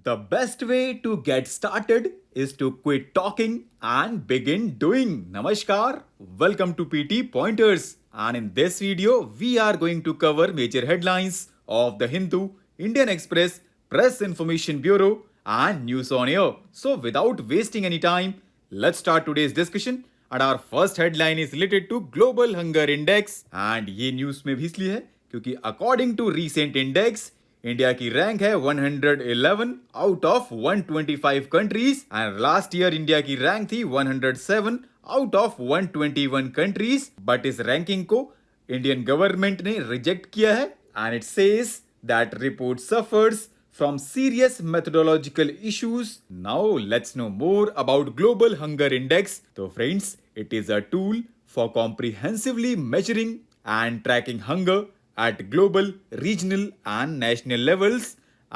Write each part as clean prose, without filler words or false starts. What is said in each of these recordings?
The best way to get started is to quit talking and begin doing. Namaskar, welcome to PT Pointers, and in this video we are going to cover major headlines of the Hindu, Indian Express, Press Information Bureau and News on Air. So without wasting any time, let's start today's discussion. And our first headline is related to Global Hunger Index, and ये news में भी इसलिए है क्योंकि according to recent index India की rank है 111 out of 125 countries and last year India की rank थी 107 आउट ऑफ 121 कंट्रीज, बट इस रैंकिंग को इंडियन गवर्नमेंट ने रिजेक्ट किया है and it says that report suffers from serious methodological issues. Now let's know more about Global Hunger Index. So friends, it is a tool for comprehensively measuring and tracking hunger at global, regional and national levels,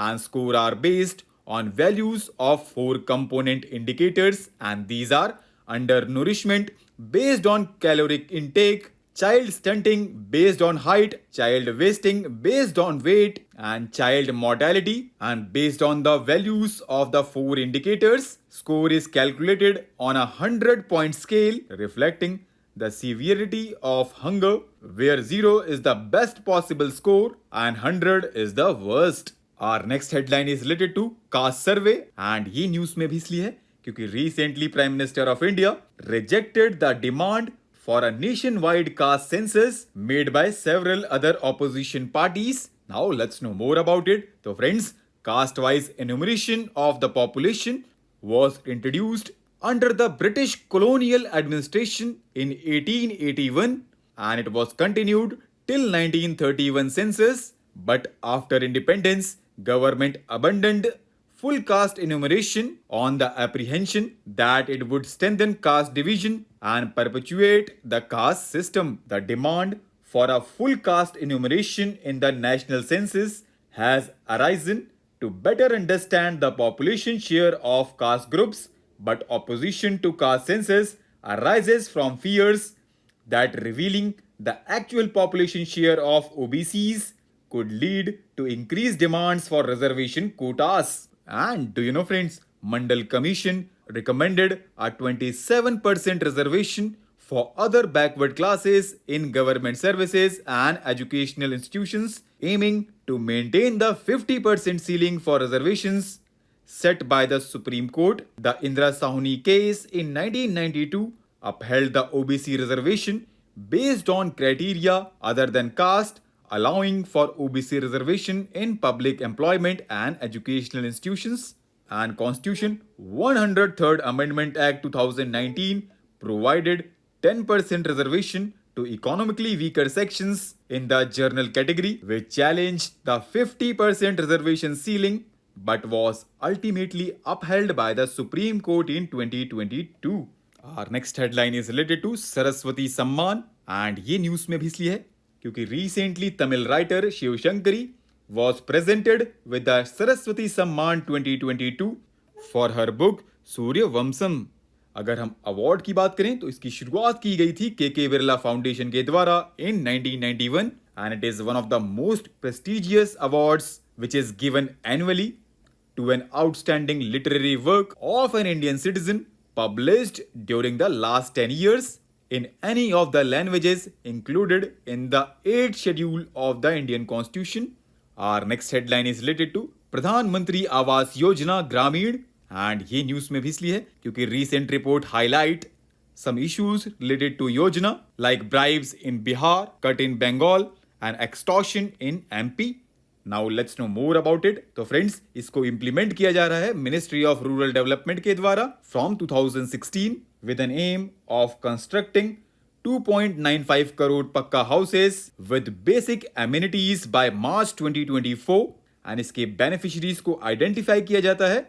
and score are based on values of 4 component indicators, and these are undernourishment based on caloric intake, child stunting based on height, child wasting based on weight, and child mortality. And based on the values of the 4 indicators, score is calculated on a 100-point scale reflecting the severity of hunger, where 0 is the best possible score and 100 is the worst. Our next headline is related to caste survey, and ये news में भी इसलिए है क्योंकि recently Prime Minister of India rejected the demand for a nationwide caste census made by several other opposition parties. Now let's know more about it. So friends, caste-wise enumeration of the population was introduced under the British colonial administration in 1881 and it was continued till 1931 census. But after independence, government abandoned full caste enumeration on the apprehension that it would strengthen caste division and perpetuate the caste system. The demand for a full caste enumeration in the national census has arisen to better understand the population share of caste groups, but opposition to caste census arises from fears that revealing the actual population share of OBCs could lead to increased demands for reservation quotas. And do you know friends, Mandal Commission recommended a 27% reservation for other backward classes in government services and educational institutions, aiming to maintain the 50% ceiling for reservations set by the Supreme Court. The Indradhanush case in 1992 upheld the OBC reservation based on criteria other than caste, allowing for OBC reservation in public employment and educational institutions. And Constitution 103rd Amendment Act 2019 provided 10% reservation to economically weaker sections in the general category, which challenged the 50% reservation ceiling but was ultimately upheld by the Supreme Court in 2022. Our next headline is related to Saraswati Samman, and ये news में भी इसलिए है क्योंकि recently Tamil writer Shiv Shankari was presented with the Saraswati Samman 2022 for her book सूर्य वंशम. अगर हम award की बात करें तो इसकी शुरुआत की गई थी के बिरला फाउंडेशन के द्वारा in 1991 and it is one of the most prestigious awards which is given annually to an outstanding literary work of an Indian citizen published during the last 10 years in any of the languages included in the 8th schedule of the Indian Constitution. Our next headline is related to Pradhan Mantri Awaas Yojana Gramin, and ये news में भी इसलिए है क्योंकि recent report highlight some issues related to Yojana like bribes in Bihar, cut in Bengal and extortion in MP. Now let's know more about it. तो friends, इसको implement किया जा रहा है Ministry of Rural Development के द्वारा from 2016 with an aim of constructing 2.95 crore पक्का houses with basic amenities by March 2024 and इसके beneficiaries को identify किया जाता है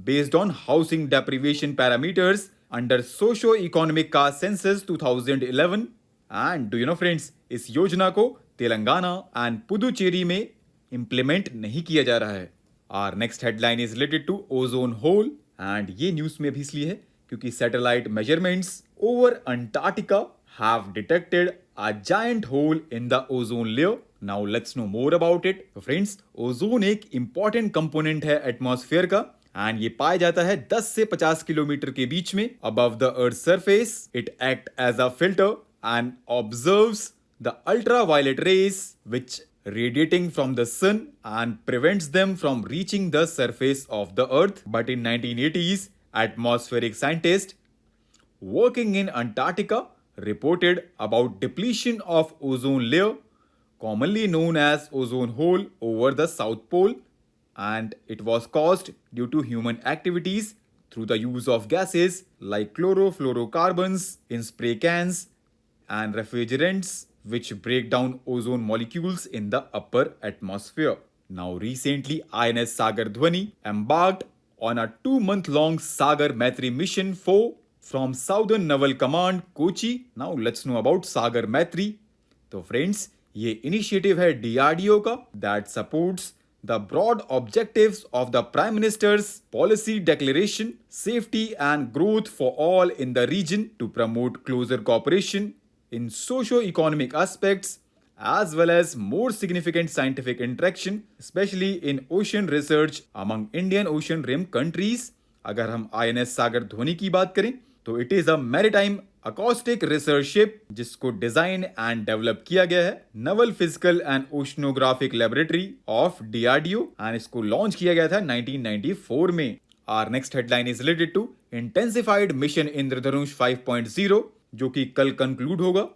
based on housing deprivation parameters under socio-economic caste census 2011. And do you know friends, इस योजना को तेलंगाना and पुदुचेरी में implement नहीं किया जा रहा है. Our next headline is related to ozone hole, and ये न्यूज में भी इसलिए है क्योंकि satellite measurements over Antarctica have detected a giant hole in the ozone layer. Now let's know more about it. तो फ्रेंड्स, ओजोन एक important component है atmosphere का एंड ये पाया जाता है 10 से 50 किलोमीटर के बीच में above the earth surface. It act as a filter and observes the ultraviolet rays which radiating from the sun and prevents them from reaching the surface of the earth. But in 1980s, atmospheric scientists working in Antarctica reported about depletion of ozone layer, commonly known as ozone hole, over the South Pole, and it was caused due to human activities through the use of gases like chlorofluorocarbons in spray cans and refrigerants which break down ozone molecules in the upper atmosphere. Now recently, INS Sagardhwani embarked on a 2-month-long Sagar Maitri mission 4 from Southern Naval Command, Kochi. Now let's know about Sagar Maitri. तो friends, ये initiative है DRDO का that supports the broad objectives of the Prime Minister's policy declaration, safety and growth for all in the region to promote closer cooperation in socio-economic aspects as well as more significant scientific interaction, especially in ocean research among Indian Ocean Rim countries. अगर हम INS सागरध्वनि की बात करें तो it is a maritime acoustic research ship जिसको design and develop किया गया है Naval physical and oceanographic laboratory of DRDO and इसको लॉन्च किया गया था 1994 में. Our next headline is related to Intensified Mission Indradhanush 5.0 जो कि कल कंक्लूड होगा.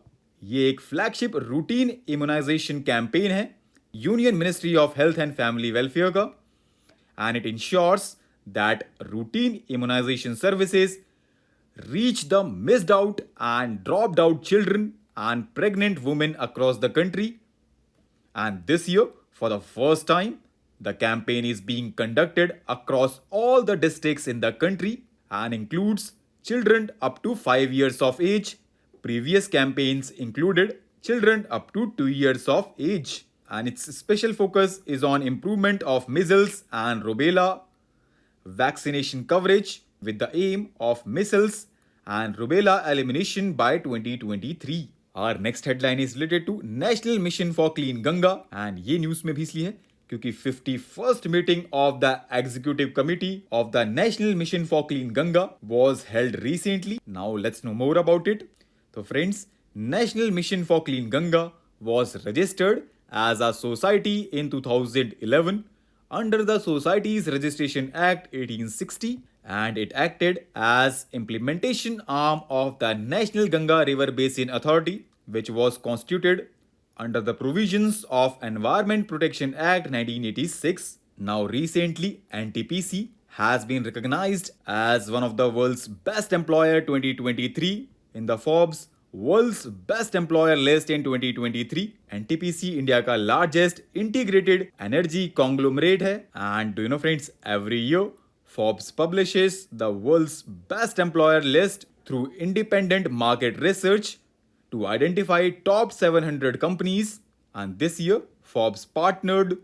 ये एक फ्लैगशिप रूटीन इम्यूनाइजेशन कैंपेन है union ministry of health and family welfare का and it ensures that routine immunisation services reach the missed out and dropped out children and pregnant women across the country. And this year for the first time the campaign is being conducted across all the districts in the country and includes children up to 5 years of age. Previous campaigns included children up to 2 years of age. And its special focus is on improvement of measles and rubella vaccination coverage with the aim of measles and rubella elimination by 2023. Our next headline is related to National Mission for Clean Ganga. And ये news में भी इसलिए है क्योंकि 51st meeting of the Executive Committee of the National Mission for Clean Ganga was held recently. Now let's know more about it. So friends, National Mission for Clean Ganga was registered as a society in 2011 under the Societies Registration Act 1860 and it acted as implementation arm of the National Ganga River Basin Authority which was constituted under the provisions of Environment Protection Act 1986. Now recently, NTPC has been recognized as one of the world's best employer 2023 in the Forbes World's Best Employer list in 2023. NTPC India का largest integrated energy conglomerate है and do you know friends, every year Forbes publishes the world's best employer list through independent market research to identify top 700 companies, and this year Forbes partnered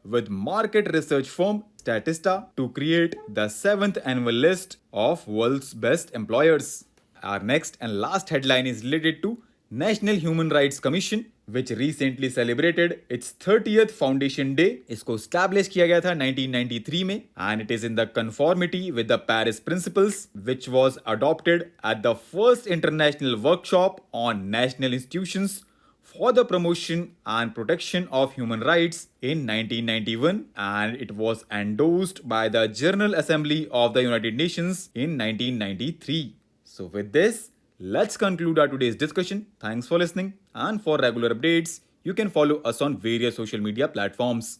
with market research firm Statista to create the 7th annual list of world's best employers. Our next and last headline is related to National Human Rights Commission which recently celebrated its 30th foundation day. इसको establish किया गया था 1993 में and it is in the conformity with the Paris Principles which was adopted at the first international workshop on national institutions for the promotion and protection of human rights in 1991 and it was endorsed by the General Assembly of the United Nations in 1993. So with this, let's conclude our today's discussion. Thanks for listening and for regular updates, you can follow us on various social media platforms.